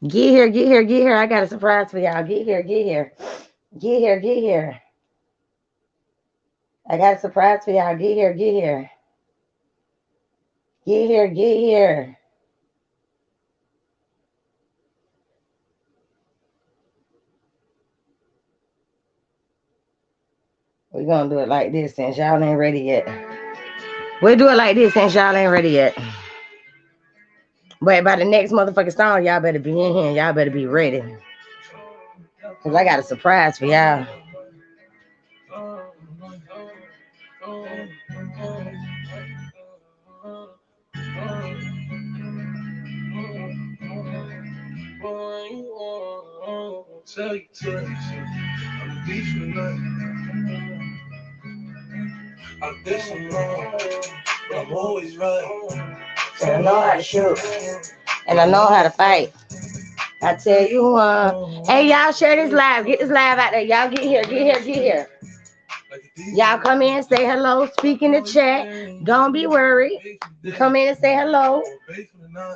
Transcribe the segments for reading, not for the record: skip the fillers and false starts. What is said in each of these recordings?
Get here, get here, get here. I got a surprise for y'all. Get here, get here. Get here, get here. I got a surprise for y'all. Get here, get here. Get here, get here. We're gonna do it like this since y'all ain't ready yet. We'll do it like this since y'all ain't ready yet. But by the next motherfucking song, y'all better be in here and y'all better be ready. Cause I got a surprise for y'all. I've been so long, but I'm always right. And I know how to shoot. And I know how to fight. I tell you hey, y'all share this live. Get this live out there. Y'all get here, get here, get here. Y'all come in, say hello, speak in the chat. Don't be worried. Come in and say hello.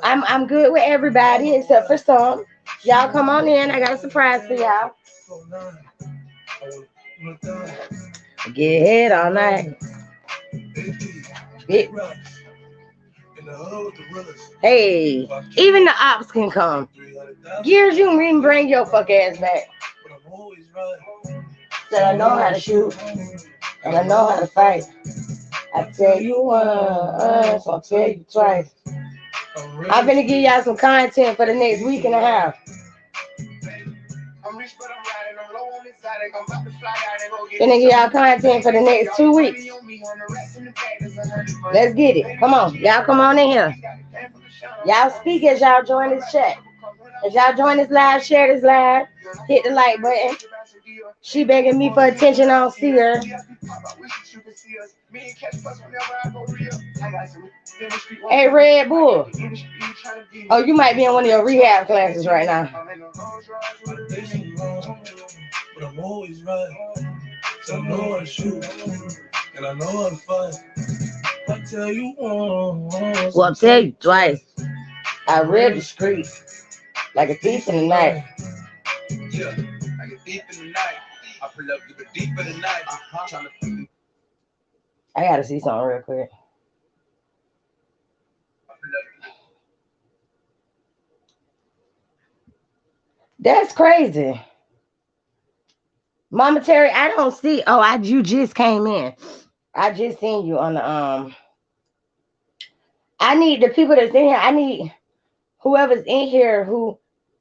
I'm good with everybody except for some. Y'all come on in. I got a surprise for y'all. Get head all night. Get. Hey, even the ops can come. Gears, you can bring your fuck ass back. Said I know how to shoot and I know how to fight. I tell you once, I'll tell you twice. I'm gonna give y'all some content for the next week and a half. Gonna give y'all content for the next 2 weeks. Let's get it. Come on. Y'all come on in here. Y'all speak as y'all join this chat. As y'all join this live, share this live. Hit the like button. She begging me for attention. I don't see her. Hey, Red Bull. Oh, you might be in one of your rehab classes right now. But I'm always right. So I know how to shoot. And I know how to fight. I tell you once. Well, I'll tell you twice. I read the street like a thief in the night. Yeah, like a thief in the night. I pull up to the deep of the night. I gotta see something real quick. That's crazy. Mama Terry, I don't see. Oh, you just came in. I just seen you on the I need the people that's in here. I need whoever's in here who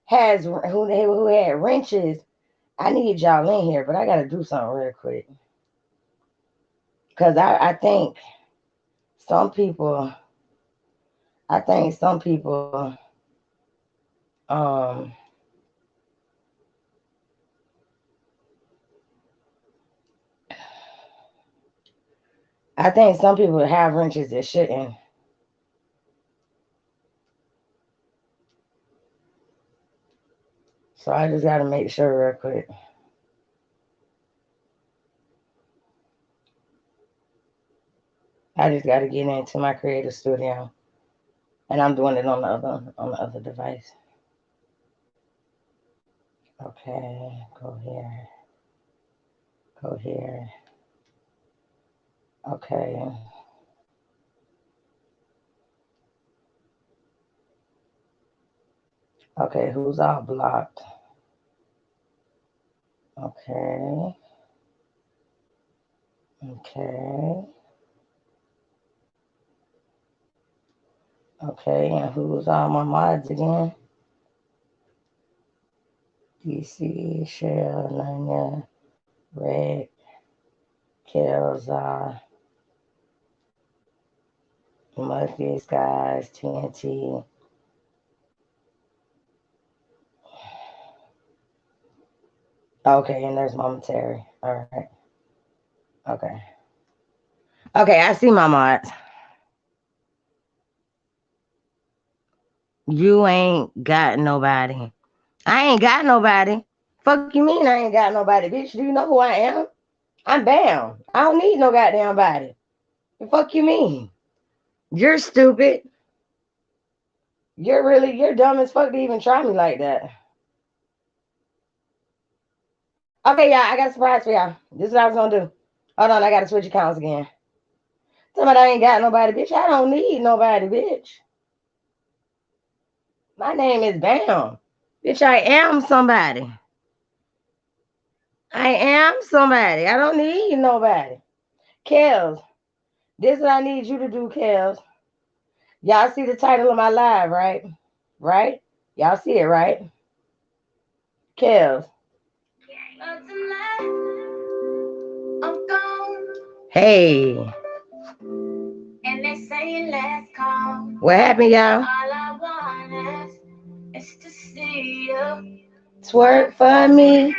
had wrenches. I need y'all in here, but I gotta do something real quick. Cause I think some people um I think some people have wrenches that shouldn't. So I just gotta make sure real quick. I just gotta get into my creative studio. And I'm doing it on the other device. Okay, go here. Go here. Okay. Okay, who's all blocked? Okay. Okay. Okay, and who's all my mods again? DC, Shell, Nanya, Red, Kelza, Murphy's guys, TNT. Okay, and there's Mama Terry. All right. Okay. Okay, I see my mods. You ain't got nobody. I ain't got nobody. Fuck you mean I ain't got nobody, bitch? Do you know who I am? I'm Bam. I don't need no goddamn body. The fuck you mean? You're stupid. You're dumb as fuck to even try me like that. Okay, y'all, I got a surprise for y'all. This is what I was gonna do. Hold on, I gotta switch accounts again. Somebody I ain't got nobody, bitch. I don't need nobody, bitch. My name is Bam. Bitch, I am somebody. I am somebody. I don't need nobody. Kels, this is what I need you to do, Kels. Y'all see the title of my live, right? Right? Y'all see it, right? Kels. Hey. And they say let's call. What happened, y'all? All I want is to see you twerk for me.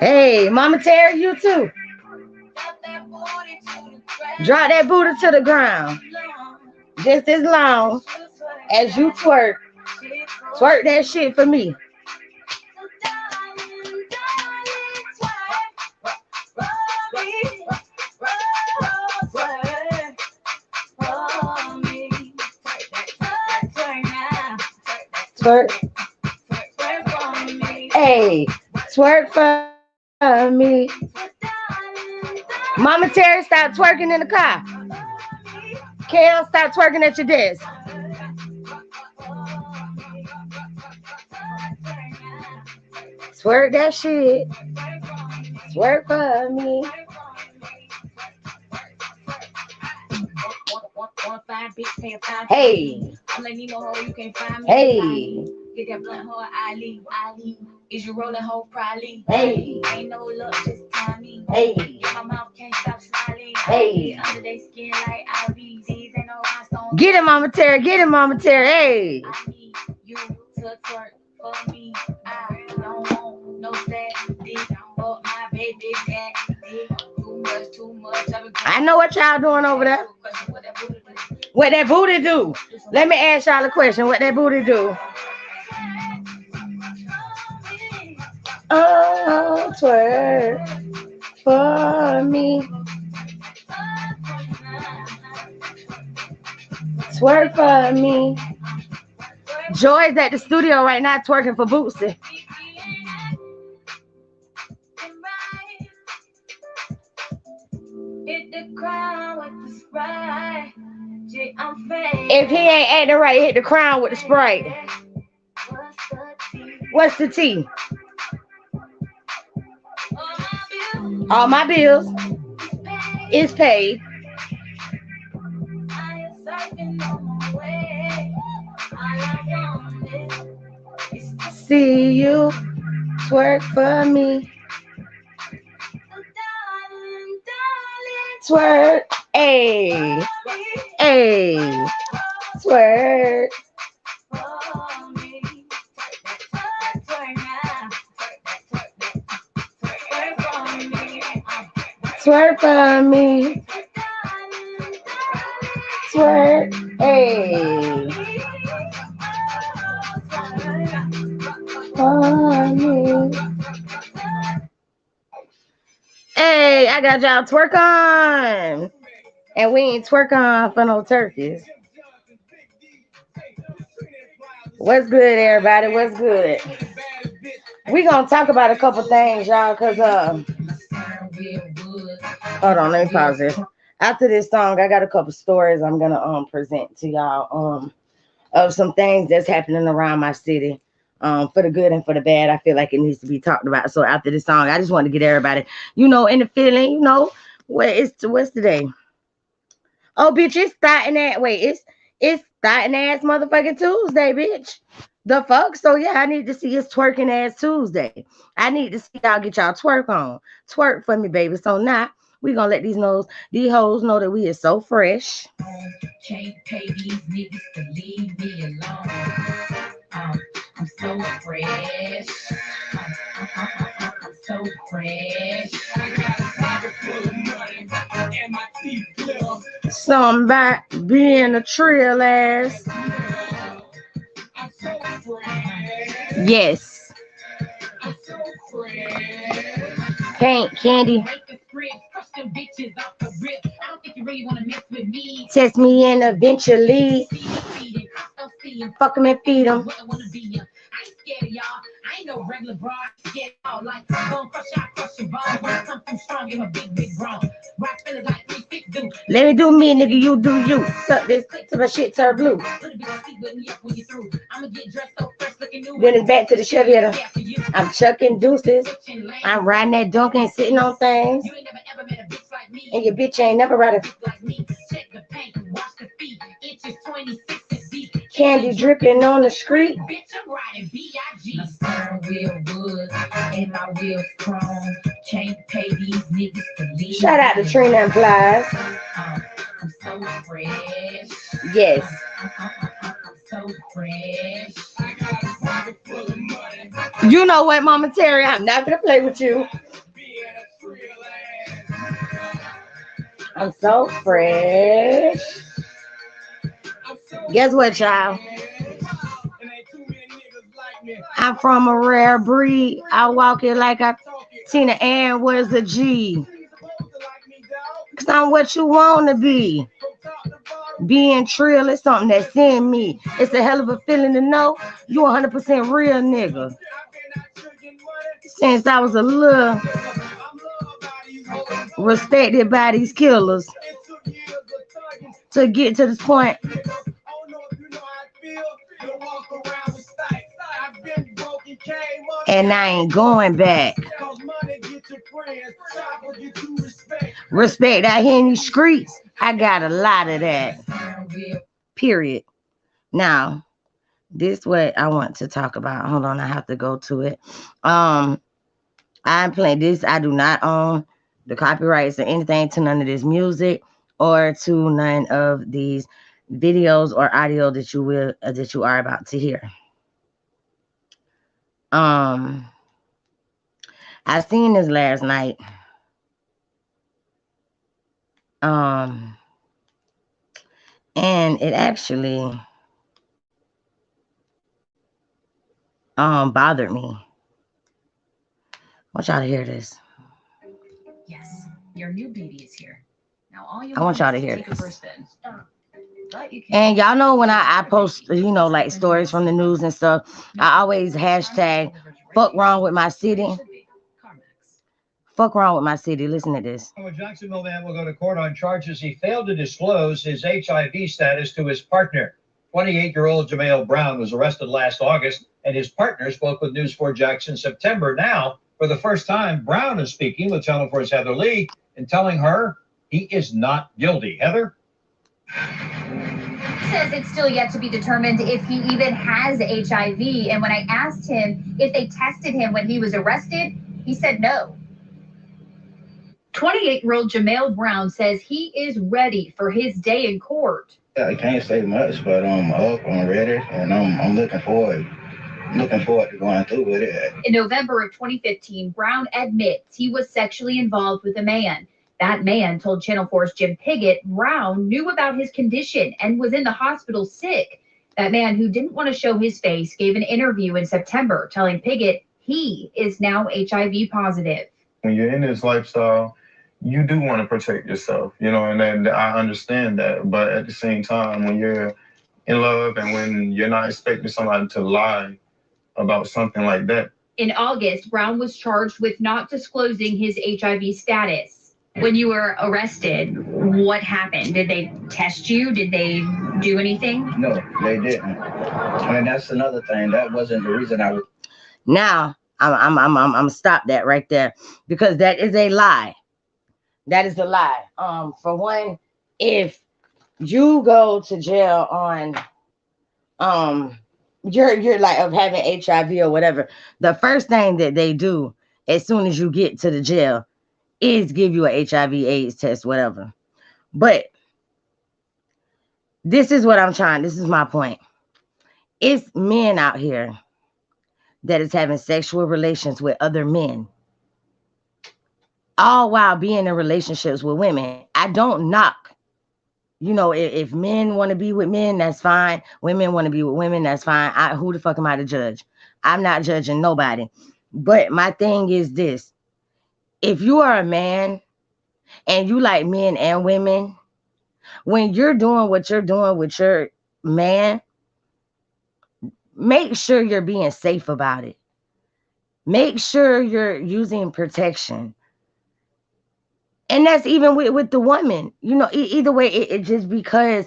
Hey, Mama Terry, you too. Drop that booty to the ground. Just as long as you twerk. Twerk that shit for me. Twerk. Hey, twerk for me. Mama Terry, stop twerking in the car. Kale, stop twerking at your desk. Twerk that shit. Twerk for me. Hey. I'm letting you know how you can't find me. Hey. Get that blunt hoe, Ali. Is you rolling hoe, probably. Hey. Ain't no luck, just timing. Hey. My mouth can't stop smiling. Hey. Under their skin like IVs. Ain't no rhinestone. Get him, Mama Terry. Get him, Mama Terry. Hey. I need you to twerk for me. I don't want no sad dick. But my baby daddy. Too much. I know what y'all doing over there. What that booty do? Let me ask y'all a question. What that booty do? Oh, twerk for me. Twerk for me. Joy's at the studio right now twerking for Bootsy. If he ain't acting right, hit the crown with the Sprite. What's the T? All my bills is paid. See you twerk for me. Twerk, hey, hey, twerk. Twerk for me. Twerk, hey. For me. Hey, I got y'all twerk on. And we ain't twerk on for no turkeys. What's good, everybody? What's good? We gonna talk about a couple things, y'all, cause hold on, let me pause this. After this song, I got a couple stories I'm gonna present to y'all of some things that's happening around my city. For the good and for the bad, I feel like it needs to be talked about. So after this song, I just want to get everybody, in the feeling, what's today? Oh, bitch, it's starting that. Wait, it's starting ass motherfucking Tuesday, bitch. The fuck? So yeah, I need to see it's twerking ass Tuesday. I need to see y'all get y'all twerk on. Twerk for me, baby. So now we gonna let these hoes know that we is so fresh. Can't pay these niggas to leave me alone. I'm so fresh. I'm so fresh. Somebody being a trill ass. Yes. Paint, candy. Test me in eventually. Fuck them and feed them. Let me do me, nigga. You do you. Suck this till my shit turn blue. Then it's back to the Chevy. I'm chucking deuces. I'm riding that donkey and sitting on things. And your bitch ain't never ride a candy dripping on the street. Shout out to Trina and Plies. Yes. You know what, Mama Terry? I'm not gonna play with you. I'm so fresh. Guess what, y'all? I'm from a rare breed. I walk it like I Tina Ann was a G. Cause I'm what you want to be. Being trill is something that's in me. It's a hell of a feeling to know you 100% real nigga. Since I was a little respected by these killers to get to this point. And I ain't going back. Respect out here in these streets. I got a lot of that. Period. Now, this what I want to talk about. Hold on, I have to go to it. I'm playing this. I do not own the copyrights or anything to none of this music or to none of these videos or audio that you are about to hear. I seen this last night. And it actually bothered me. I want y'all to hear this. Yes, your new baby is here. Now all you I want y'all to hear this. First spin. And y'all know when I post, like stories from the news and stuff, I always hashtag fuck wrong with my city. Fuck wrong with my city. Listen to this. A Jacksonville man will go to court on charges he failed to disclose his HIV status to his partner. 28-year-old Jamel Brown was arrested last August, and his partner spoke with News 4 Jax in September. Now, for the first time, Brown is speaking with Channel 4's Heather Lee and telling her he is not guilty. Heather? Says it's still yet to be determined if he even has HIV. And when I asked him if they tested him when he was arrested, he said no. 28-year-old Jamel Brown says he is ready for his day in court. I can't say much, but I'm up, I'm ready, and I'm looking forward to going through with it. In November of 2015, Brown admits he was sexually involved with a man. That man told Channel 4's Jim Piggott Brown knew about his condition and was in the hospital sick. That man, who didn't want to show his face, gave an interview in September telling Piggott he is now HIV positive. When you're in this lifestyle, you do want to protect yourself, and then I understand that. But at the same time, when you're in love and when you're not expecting somebody to lie about something like that. In August, Brown was charged with not disclosing his HIV status. When you were arrested, what happened? Did they test you? Did they do anything? No, they didn't. And that's another thing. That wasn't the reason I was. Now, I'm stop that right there, because that is a lie. That is a lie. For one, if you go to jail on you're like of having HIV or whatever, the first thing that they do as soon as you get to the jail is give you a HIV/AIDS test, whatever. But this is my point. It's men out here that is having sexual relations with other men, all while being in relationships with women. I don't knock. If men want to be with men, that's fine. Women want to be with women, that's fine. Who the fuck am I to judge? I'm not judging nobody. But my thing is this. If you are a man and you like men and women, when you're doing what you're doing with your man, make sure you're being safe about it. Make sure you're using protection. And that's even with the woman. Either way, it just because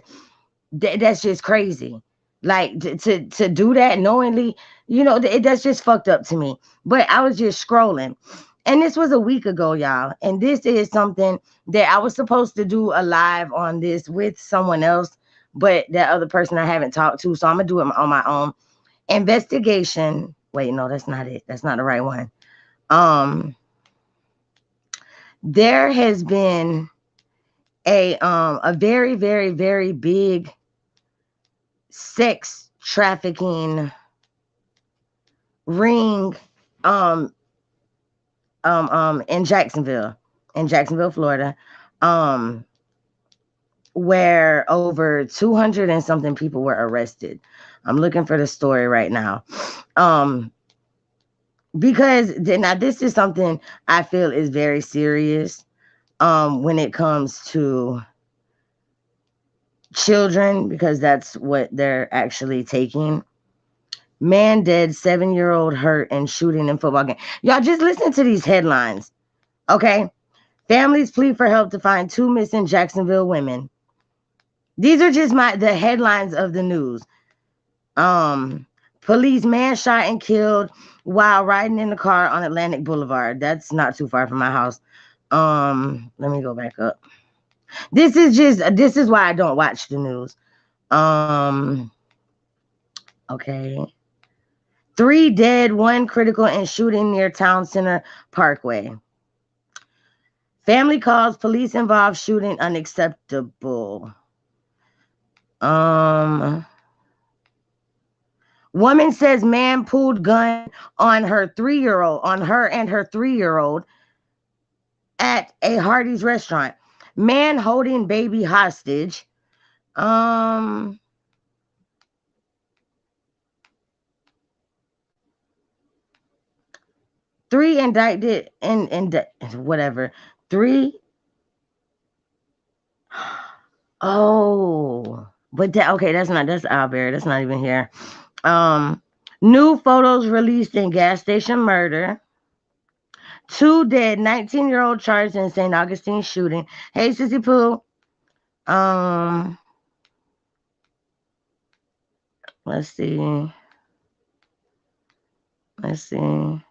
that's just crazy. Like to do that knowingly, that's just fucked up to me. But I was just scrolling. And this was a week ago, y'all. And this is something that I was supposed to do a live on this with someone else, but that other person I haven't talked to. So I'm gonna do it on my own. Investigation. Wait, no, that's not it. That's not the right one. There has been a very, very, very big sex trafficking ring in Jacksonville, Florida, where over 200 and something people were arrested. I'm looking for the story right now. Because now this is something I feel is very serious when it comes to children, because that's what they're actually taking. Man dead, 7-year-old hurt in shooting in football game. Y'all just listen to these headlines, okay? Families plead for help to find 2 missing Jacksonville women. These are just the headlines of the news. Police man shot and killed while riding in the car on Atlantic Boulevard. That's not too far from my house. Let me go back up. This is why I don't watch the news. Okay. 3 dead, 1 critical in shooting near Town Center Parkway. Family calls police involved shooting unacceptable. Woman says man pulled gun on her and her 3-year-old at a Hardee's restaurant. Man holding baby hostage. 3 indicted in whatever. 3. Oh, but that's Albert. That's not even here. New photos released in gas station murder. 2 dead, 19-year-old charged in St. Augustine shooting. Hey, Sissy Pooh. Let's see.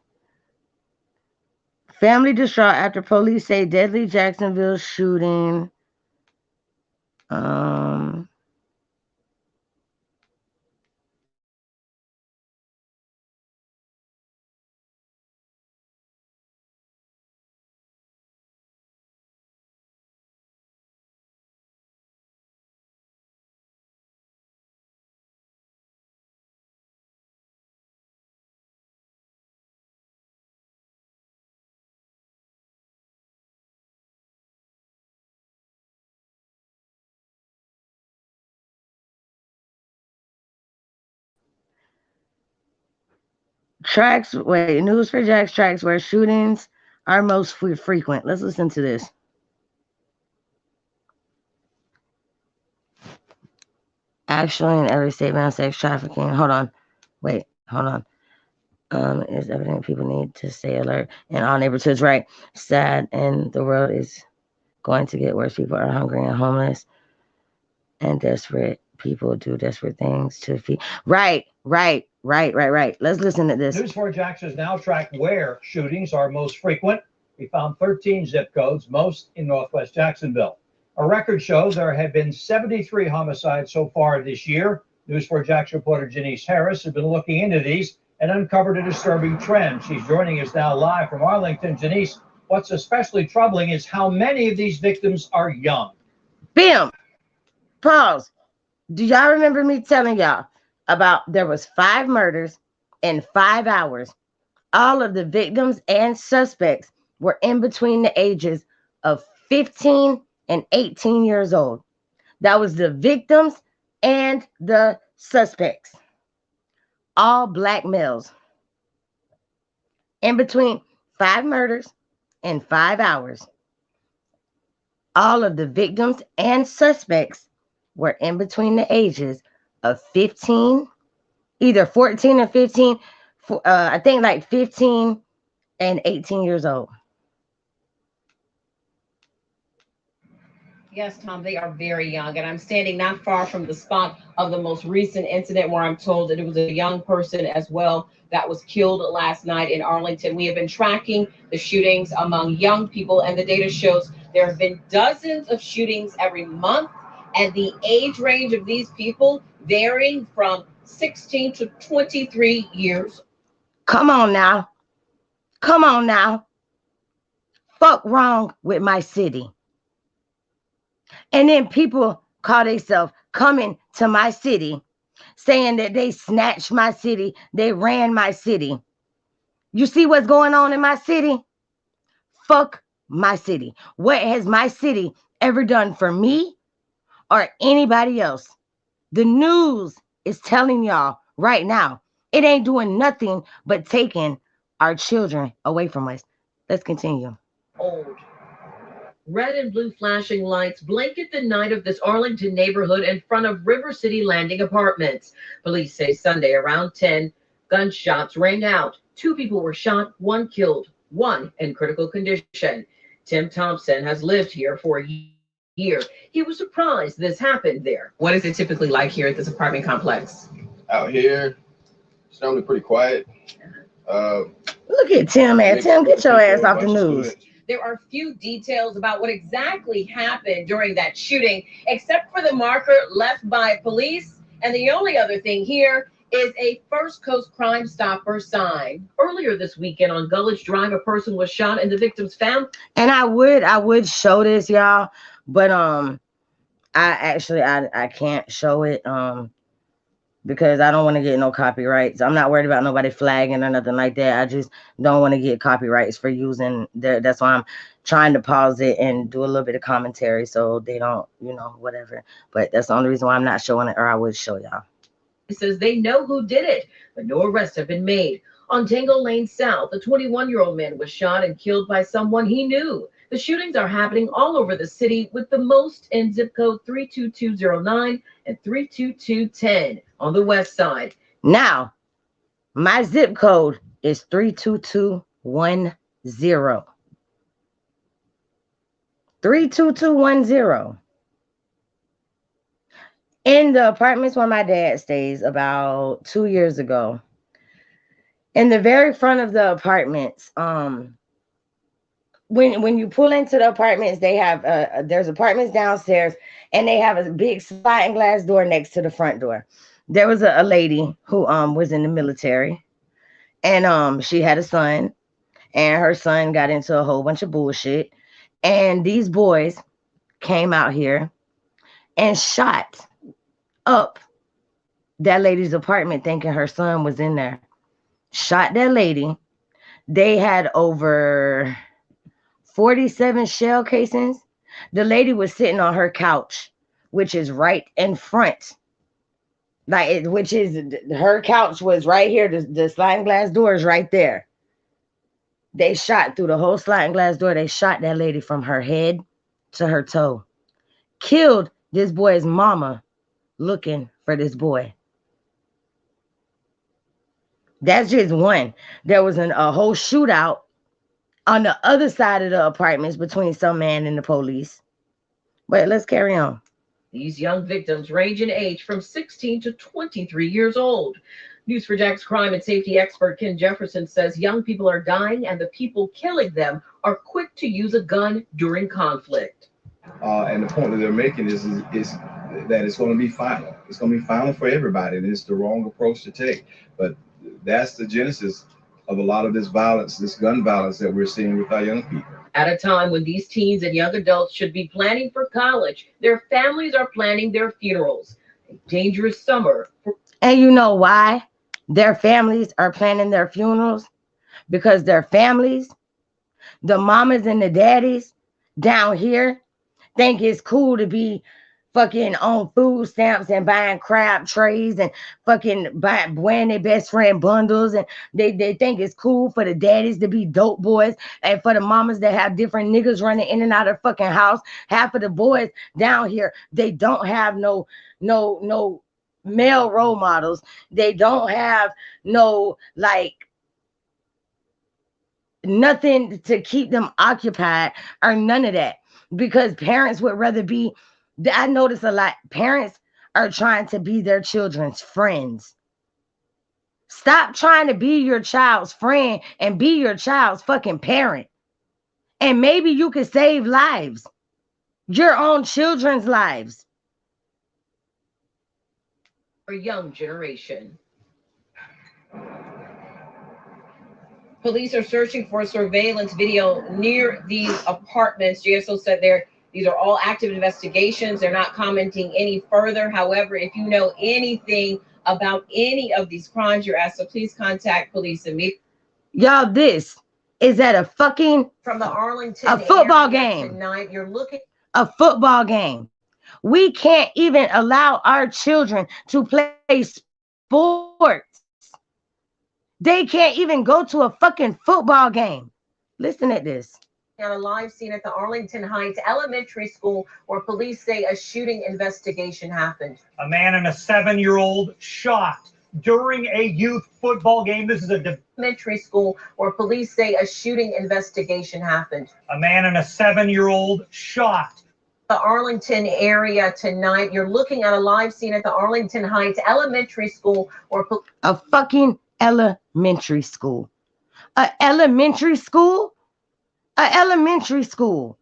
Family distraught after police say deadly Jacksonville shooting. News for Jack's tracks where shootings are most frequent. Let's listen to this. Actually, in every state ban sex trafficking. Hold on. It's evident people need to stay alert in all neighborhoods, right? Sad, and the world is going to get worse. People are hungry and homeless and desperate. People do desperate things to feed. Right. Let's listen to this. News 4 Jax has now tracked where shootings are most frequent. We found 13 zip codes, most in Northwest Jacksonville. A record shows there have been 73 homicides so far this year. News 4 Jax reporter Janice Harris has been looking into these and uncovered a disturbing trend. She's joining us now live from Arlington. Janice, what's especially troubling is how many of these victims are young. Bam! Pause. Do y'all remember me telling y'all about there was 5 murders in 5 hours? All of the victims and suspects were in between the ages of 15 and 18 years old. That was the victims and the suspects. All black males. In between 5 murders in 5 hours. All of the victims and suspects were in between the ages of 15, either 14 or 15, I think like 15 and 18 years old. Yes, Tom, they are very young. And I'm standing not far from the spot of the most recent incident where I'm told that it was a young person as well that was killed last night in Arlington. We have been tracking the shootings among young people, and the data shows there have been dozens of shootings every month, and the age range of these people varying from 16 to 23 years. Come on now. Come on now. Fuck wrong with my city. And then people call themselves coming to my city, saying that they snatched my city, they ran my city. You see what's going on in my city? Fuck my city. What has my city ever done for me or anybody else? The news is telling y'all right now, it ain't doing nothing but taking our children away from us. Let's continue. Old. Red and blue flashing lights blanket the night of this Arlington neighborhood in front of River City Landing Apartments. Police say Sunday around 10, gunshots rang out. 2 people were shot, 1 killed, 1 in critical condition. Tim Thompson has lived here for a year. He was surprised this happened there. What is it typically like here at this apartment complex? Out here, it's normally pretty quiet. Look at Tim, man. Tim, get your ass off the news. There are few details about what exactly happened during that shooting, except for the marker left by police. And the only other thing here is a First Coast Crime Stopper sign. Earlier this weekend on Gulledge Drive, a person was shot in the victim's family. And I would show this, y'all, but I can't show it because I don't want to get no copyrights. I'm not worried about nobody flagging or nothing like that. I just don't want to get copyrights for using that's why I'm trying to pause it and do a little bit of commentary so they don't, whatever. But that's the only reason why I'm not showing it, or I would show y'all. It says they know who did it, but no arrests have been made. On Tango Lane South, a 21-year-old man was shot and killed by someone he knew. The shootings are happening all over the city, with the most in zip code 32209 and 32210 on the west side. Now, my zip code is 32210. 32210. In the apartments where my dad stays, about 2 years ago, in the very front of the apartments, when you pull into the apartments, they have there's apartments downstairs, and they have a big sliding glass door next to the front door. There was a lady who was in the military, and she had a son, and her son got into a whole bunch of bullshit, and these boys came out here and shot up that lady's apartment, thinking her son was in there. Shot that lady. They had over 47 shell casings. The lady was sitting on her couch, which is right in front. Her couch was right here. The sliding glass door is right there. They shot through the whole sliding glass door. They shot that lady from her head to her toe. Killed this boy's mama looking for this boy. That's just one. There was a whole shootout on the other side of the apartments between some man and the police. But let's carry on. These young victims range in age from 16 to 23 years old. News4Jack's crime and safety expert Ken Jefferson says young people are dying, and the people killing them are quick to use a gun during conflict. And the point that they're making is that it's going to be final. It's going to be final for everybody, and it's the wrong approach to take. But that's the genesis of a lot of this violence, this gun violence that we're seeing with our young people. At a time when these teens and young adults should be planning for college, their families are planning their funerals. A dangerous summer. And you know why their families are planning their funerals? Because their families, the mamas and the daddies down here, think it's cool to be fucking on food stamps and buying crab trays and fucking wearing their best friend bundles, and they think it's cool for the daddies to be dope boys and for the mamas that have different niggas running in and out of the fucking house. Half of the boys down here, they don't have no male role models. They don't have no like nothing to keep them occupied or none of that, because parents would rather be, I notice a lot, parents are trying to be their children's friends. Stop trying to be your child's friend and be your child's fucking parent. And maybe you could save lives, your own children's lives. For young generation. Police are searching for surveillance video near these apartments. GSO said these are all active investigations. They're not commenting any further. However, if you know anything about any of these crimes, you're asked to please contact police immediately. Y'all, this is at a fucking from the Arlington a football area game. Tonight, you're looking a football game. We can't even allow our children to play sports. They can't even go to a fucking football game. Listen at this. at a live scene at the Arlington Heights Elementary School where police say a shooting investigation happened. A man and a 7-year-old shot during a youth football game. This is a elementary school where police say a shooting investigation happened. A man and a 7-year-old shot. The Arlington area tonight. You're looking at a live scene at the Arlington Heights Elementary School where a fucking elementary school. A elementary school? A elementary school.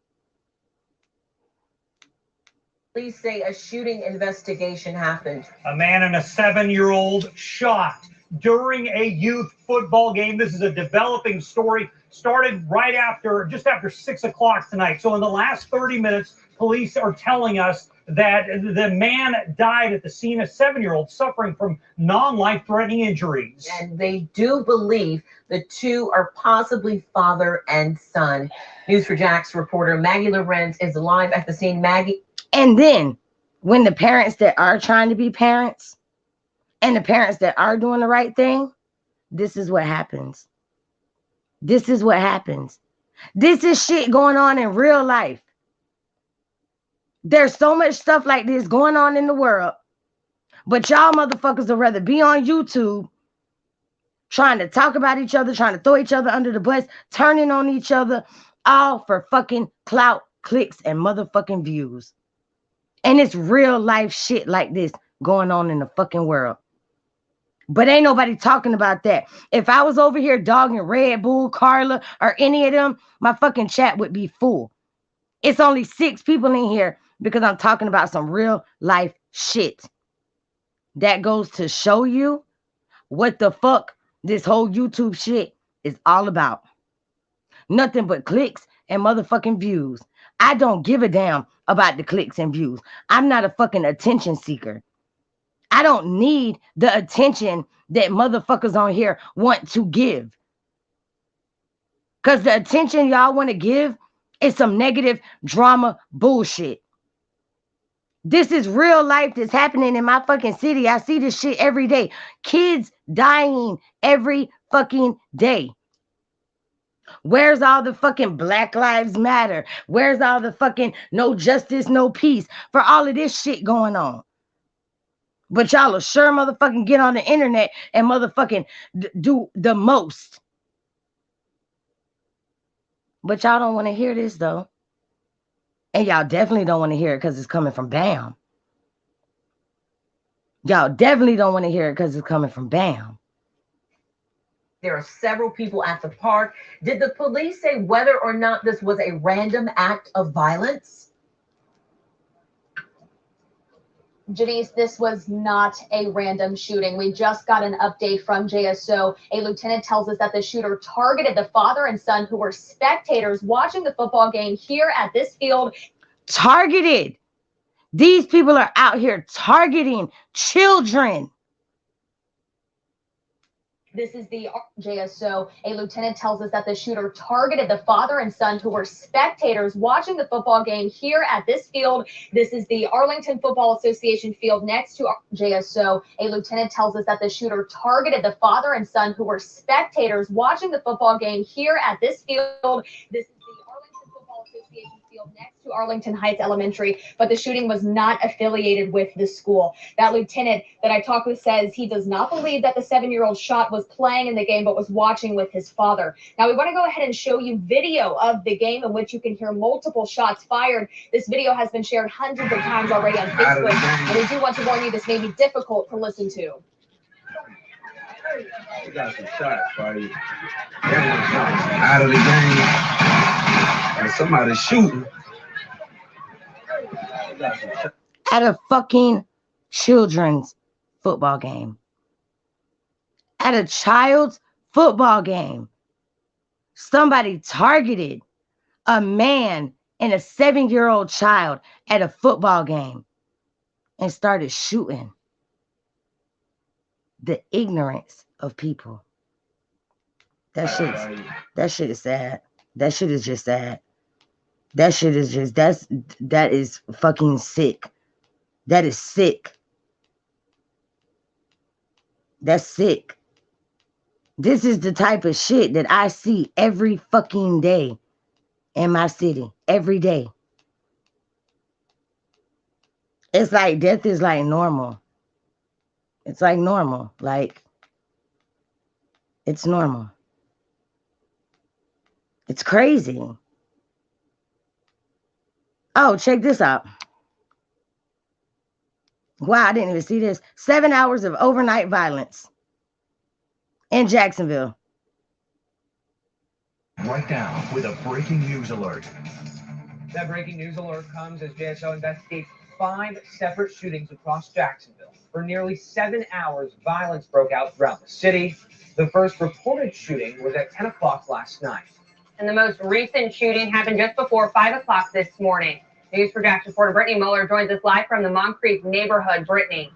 Police say a shooting investigation happened. A man and a 7-year-old shot during a youth football game. This is a developing story. Started right after, just after 6 o'clock tonight. So in the last 30 minutes, police are telling us that the man died at the scene, a 7-year-old suffering from non-life-threatening injuries. And they do believe the two are possibly father and son. News4Jax reporter Maggie Lorenz is live at the scene. Maggie. And then when the parents that are trying to be parents and the parents that are doing the right thing, this is what happens. This is what happens. This is shit going on in real life. There's so much stuff like this going on in the world, but y'all motherfuckers would rather be on YouTube trying to talk about each other, trying to throw each other under the bus, turning on each other, all for fucking clout, clicks, and motherfucking views. And it's real life shit like this going on in the fucking world. But ain't nobody talking about that. If I was over here dogging Red Bull, Carla, or any of them, my fucking chat would be full. It's only 6 people in here because I'm talking about some real life shit. That goes to show you what the fuck this whole YouTube shit is all about. Nothing but clicks and motherfucking views. I don't give a damn about the clicks and views. I'm not a fucking attention seeker. I don't need the attention that motherfuckers on here want to give. Because the attention y'all want to give is some negative drama bullshit. This is real life that's happening in my fucking city. I see this shit every day. Kids dying every fucking day. Where's all the fucking Black Lives Matter? Where's all the fucking no justice, no peace for all of this shit going on? But y'all will sure motherfucking get on the internet and motherfucking do the most. But y'all don't want to hear this though. And y'all definitely don't want to hear it because it's coming from BAM. Y'all definitely don't want to hear it because it's coming from BAM. There are several people at the park. Did the police say whether or not this was a random act of violence? Janice, this was not a random shooting. We just got an update from JSO. A lieutenant tells us that the shooter targeted the father and son who were spectators watching the football game here at this field. Targeted. These people are out here targeting children. This is the JSO. A lieutenant tells us that the shooter targeted the father and son who were spectators watching the football game here at this field. This is the Arlington Football Association field next to JSO. A lieutenant tells us that the shooter targeted the father and son who were spectators watching the football game here at this field. This is the Arlington Football Association field next to Arlington Heights Elementary, but the shooting was not affiliated with the school. That lieutenant that I talked with says he does not believe that the 7-year-old shot was playing in the game, but was watching with his father. Now we want to go ahead and show you video of the game in which you can hear multiple shots fired. This video has been shared hundreds of times already on Facebook, and we do want to warn you this may be difficult to listen to. You got some shots, buddy. Out of the game. And somebody's shooting. At a fucking children's football game. At a child's football game. Somebody targeted a man and a 7-year-old child at a football game and started shooting. The ignorance of people. That shit is sad. That shit is just sad. That shit is just, that is fucking sick. That is sick. That's sick. This is the type of shit that I see every fucking day in my city. Every day. It's like death is like normal. It's like normal. Like, it's normal. It's crazy. Oh, check this out. Wow, I didn't even see this. 7 hours of overnight violence in Jacksonville. Right now with a breaking news alert. That breaking news alert comes as JSO investigates 5 separate shootings across Jacksonville. For nearly 7 hours, violence broke out throughout the city. The first reported shooting was at 10 o'clock last night. And the most recent shooting happened just before 5 o'clock this morning. News for Jackson reporter Brittany Muller joins us live from the Moncrief neighborhood. Brittany.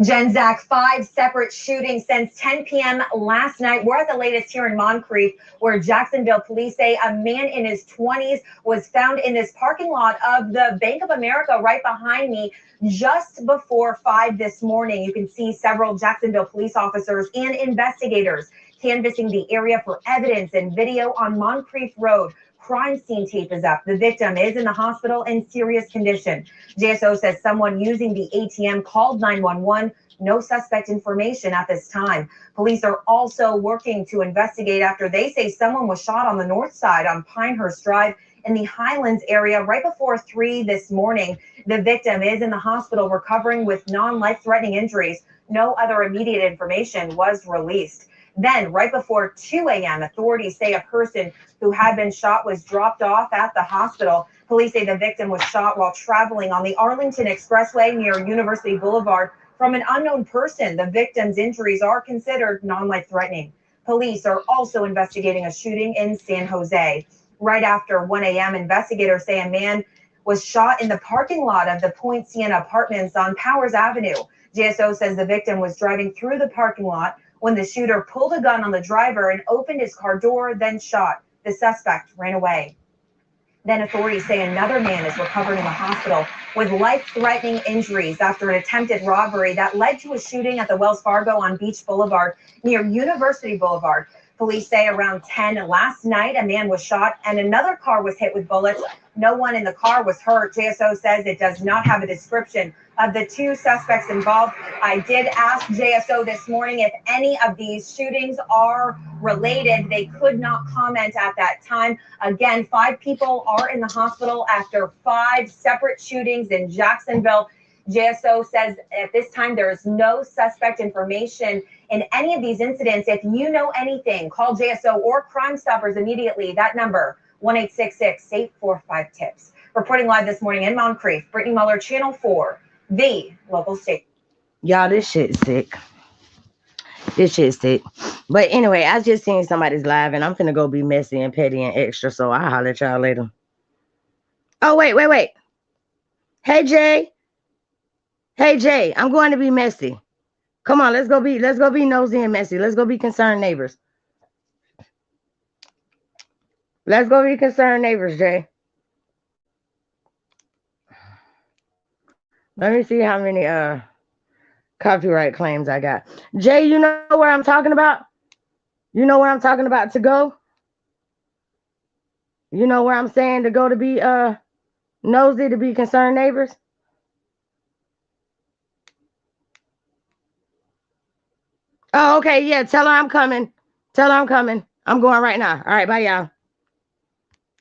Jen, Zach, 5 separate shootings since 10 p.m. last night. We're at the latest here in Moncrief, where Jacksonville police say a man in his 20s was found in this parking lot of the Bank of America right behind me just before 5 this morning. You can see several Jacksonville police officers and investigators canvassing the area for evidence and video on Moncrief Road. Crime scene tape is up. The victim is in the hospital in serious condition. JSO says someone using the ATM called 911. No suspect information at this time. Police are also working to investigate after they say someone was shot on the north side on Pinehurst Drive in the Highlands area right before 3 this morning. The victim is in the hospital recovering with non-life-threatening injuries. No other immediate information was released. Then, right before 2 a.m., authorities say a person who had been shot was dropped off at the hospital. Police say the victim was shot while traveling on the Arlington Expressway near University Boulevard from an unknown person. The victim's injuries are considered non-life-threatening. Police are also investigating a shooting in San Jose. Right after 1 a.m., investigators say a man was shot in the parking lot of the Point Siena Apartments on Powers Avenue. JSO says the victim was driving through the parking lot when the shooter pulled a gun on the driver and opened his car door, then shot. The suspect ran away. Then authorities say another man is recovered in the hospital with life-threatening injuries after an attempted robbery that led to a shooting at the Wells Fargo on Beach Boulevard near University Boulevard. Police say around 10 last night, a man was shot and another car was hit with bullets. No one in the car was hurt. JSO says it does not have a description of the 2 suspects involved. I did ask JSO this morning if any of these shootings are related. They could not comment at that time. Again, 5 people are in the hospital after 5 separate shootings in Jacksonville. JSO says at this time there is no suspect information in any of these incidents. If you know anything, call JSO or Crime Stoppers immediately. That number, 1-866-845-TIPS. Reporting live this morning in Moncrief, Brittany Muller, Channel 4, the local state. Y'all, this shit is sick. This shit is sick. But anyway, I just seen somebody's live, and I'm finna go be messy and petty and extra, so I'll holler at y'all later. Oh, wait. Hey, Jay. Hey, Jay, I'm going to be messy. Come on, let's go be nosy and messy. Let's go be concerned neighbors. Let's go be concerned neighbors, Jay. Let me see how many copyright claims I got. Jay, you know where I'm talking about? You know where I'm talking about to go? You know where I'm saying to go to be nosy, to be concerned neighbors? Oh, okay, yeah, tell her I'm coming. Tell her I'm coming. I'm going right now. All right, bye, y'all.